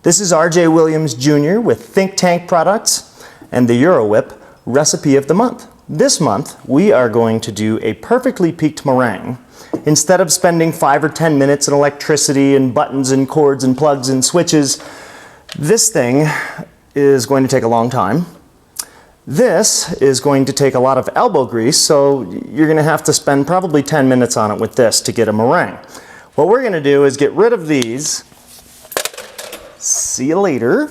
This is R.J. Williams Jr. with Think Tank Products and the EuroWhipp Recipe of the Month. This month, we are going to do a perfectly peaked meringue. Instead of spending 5 or 10 minutes in electricity and buttons and cords and plugs and switches, this thing is going to take a long time. This is going to take a lot of elbow grease, so you're going to have to spend probably 10 minutes on it with this to get a meringue. What we're going to do is get rid of these. See you later.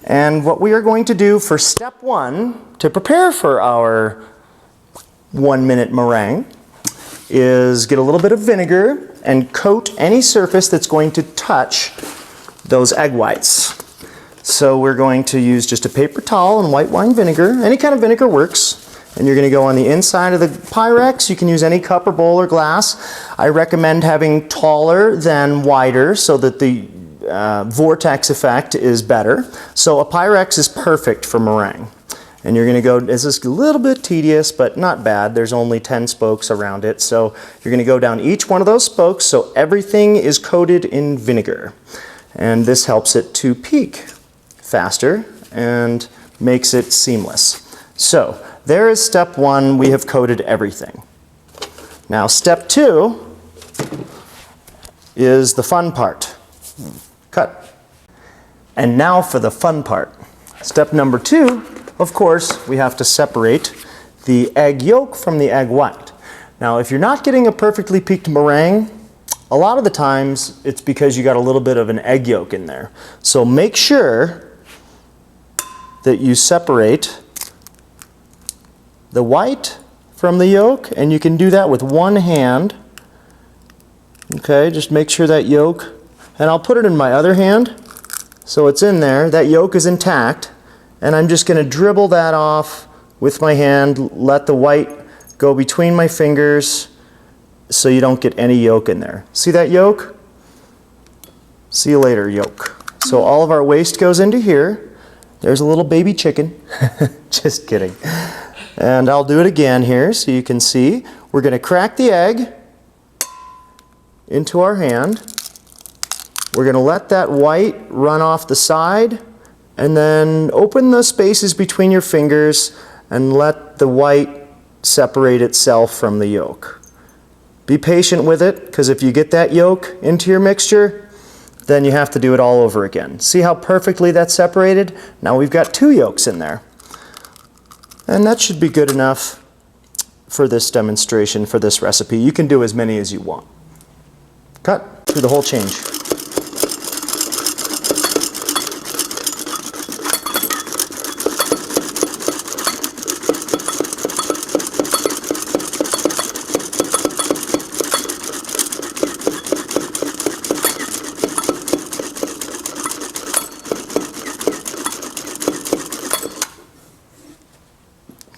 And what we are going to do for step 1 to prepare for our 1-minute meringue is get a little bit of vinegar and coat any surface that's going to touch those egg whites. So we're going to use just a paper towel and white wine vinegar. Any kind of vinegar works. And you're going to go on the inside of the Pyrex. You can use any cup or bowl or glass. I recommend having taller than wider so that the vortex effect is better. So a Pyrex is perfect for meringue. And you're going to go, this is a little bit tedious, but not bad. There's only 10 spokes around it. So you're going to go down each one of those spokes so everything is coated in vinegar. And this helps it to peak faster and makes it seamless. So there is step 1. We have coated everything. Now step 2 is the fun part. Cut. And now for the fun part. Step number 2, of course, we have to separate the egg yolk from the egg white. Now if you're not getting a perfectly peaked meringue, a lot of the times it's because you got a little bit of an egg yolk in there. So make sure that you separate the white from the yolk, and you can do that with one hand. Okay, just make sure that yolk, and I'll put it in my other hand so it's in there, that yolk is intact, and I'm just going to dribble that off with my hand, let the white go between my fingers so you don't get any yolk in there. See that yolk? See you later, yolk. So all of our waste goes into here. There's a little baby chicken. Just kidding. And I'll do it again here so you can see. We're going to crack the egg into our hand. We're going to let that white run off the side and then open the spaces between your fingers and let the white separate itself from the yolk. Be patient with it, because if you get that yolk into your mixture, then you have to do it all over again. See how perfectly that's separated? Now we've got 2 yolks in there. And that should be good enough for this demonstration, for this recipe. You can do as many as you want. Cut through the whole change.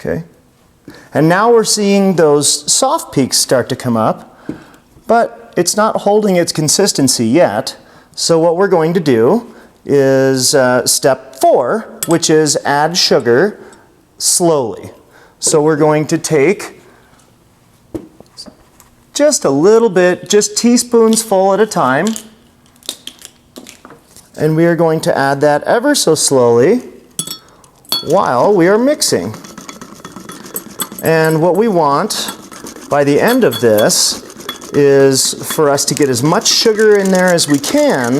Okay. And now we're seeing those soft peaks start to come up, but it's not holding its consistency yet. So what we're going to do is step 4, which is add sugar slowly. So we're going to take just a little bit, just teaspoons full at a time, and we are going to add that ever so slowly while we are mixing. And what we want by the end of this is for us to get as much sugar in there as we can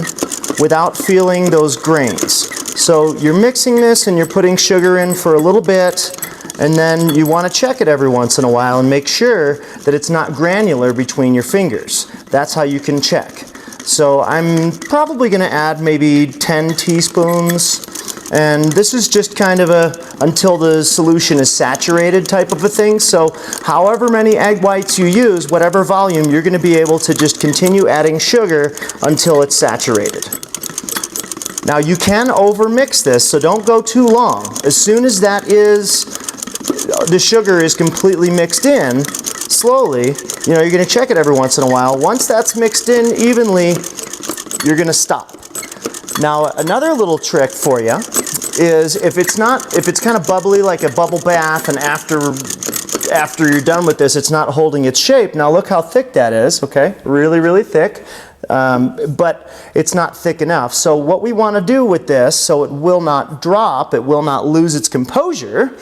without feeling those grains. So you're mixing this and you're putting sugar in for a little bit, and then you want to check it every once in a while and make sure that it's not granular between your fingers. That's how you can check. So I'm probably going to add maybe 10 teaspoons. And this is just kind of a until the solution is saturated type of a thing. So however many egg whites you use, whatever volume, you're going to be able to just continue adding sugar until it's saturated. Now you can overmix this, so don't go too long. As soon as the sugar is completely mixed in, slowly, you're going to check it every once in a while. Once that's mixed in evenly, you're going to stop. Now another little trick for you is if it's kind of bubbly like a bubble bath, and after you're done with this it's not holding its shape. Now look how thick that is, okay? Really, really thick. but it's not thick enough. So what we want to do with this, so it will not drop, it will not lose its composure,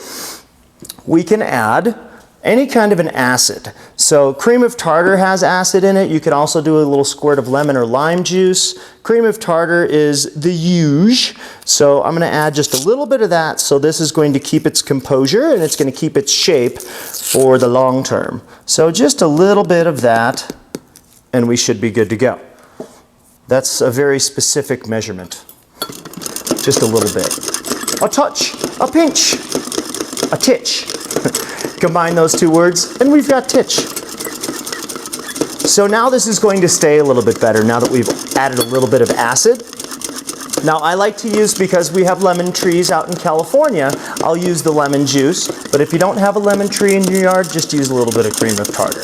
we can add any kind of an acid. So cream of tartar has acid in it. You could also do a little squirt of lemon or lime juice. Cream of tartar is the huge. So I'm going to add just a little bit of that. So this is going to keep its composure and it's going to keep its shape for the long term. So just a little bit of that and we should be good to go. That's a very specific measurement. Just a little bit. A touch, a pinch, a titch. Combine those two words and we've got titch. So now this is going to stay a little bit better now that we've added a little bit of acid. Now I like to use, because we have lemon trees out in California, I'll use the lemon juice. But if you don't have a lemon tree in your yard, just use a little bit of cream of tartar.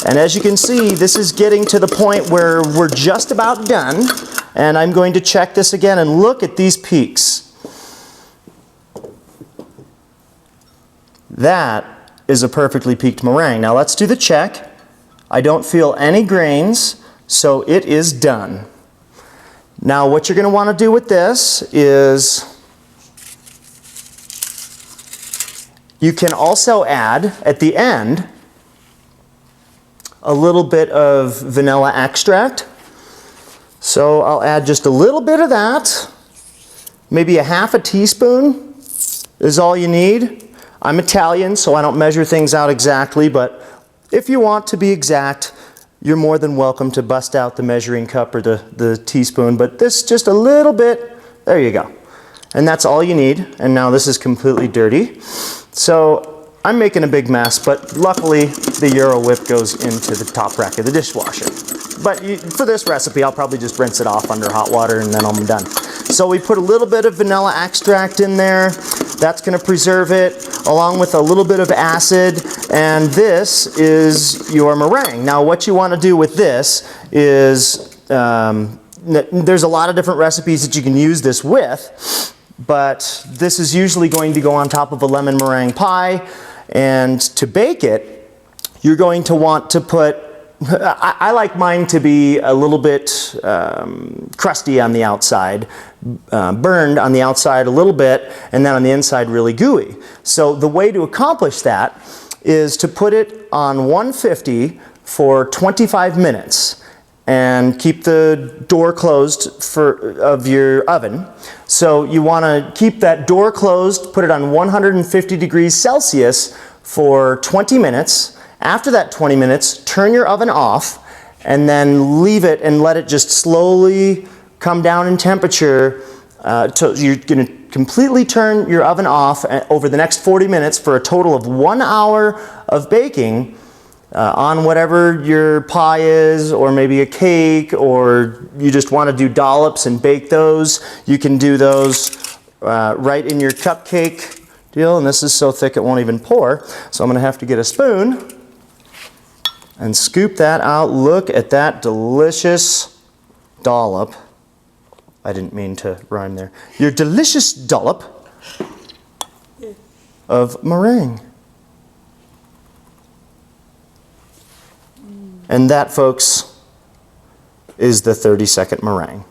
And as you can see, this is getting to the point where we're just about done. And I'm going to check this again and look at these peaks. That is a perfectly peaked meringue. Now let's do the check. I don't feel any grains, so it is done. Now what you're going to want to do with this is you can also add at the end a little bit of vanilla extract. So I'll add just a little bit of that. Maybe a half a teaspoon is all you need. I'm Italian, so I don't measure things out exactly, but if you want to be exact, you're more than welcome to bust out the measuring cup or the teaspoon, but this just a little bit, there you go. And that's all you need, and now this is completely dirty. So I'm making a big mess, but luckily the EuroWhipp goes into the top rack of the dishwasher. But for this recipe, I'll probably just rinse it off under hot water and then I'm done. So we put a little bit of vanilla extract in there. That's going to preserve it, along with a little bit of acid, and this is your meringue. Now what you want to do with this is, there's a lot of different recipes that you can use this with, but this is usually going to go on top of a lemon meringue pie, and to bake it, you're going to want to put, I like mine to be a little bit crusty on the outside, burned on the outside a little bit, and then on the inside really gooey. So the way to accomplish that is to put it on 150 for 25 minutes and keep the door closed of your oven. So you want to keep that door closed, put it on 150 degrees Celsius for 20 minutes. After that 20 minutes, turn your oven off and then leave it and let it just slowly come down in temperature. You're going to completely turn your oven off over the next 40 minutes for a total of 1 hour of baking on whatever your pie is, or maybe a cake, or you just want to do dollops and bake those. You can do those right in your cupcake deal, and this is so thick it won't even pour. So I'm going to have to get a spoon and scoop that out. Look at that delicious dollop. I didn't mean to rhyme there. Your delicious dollop of meringue. And that, folks, is the 30-second meringue.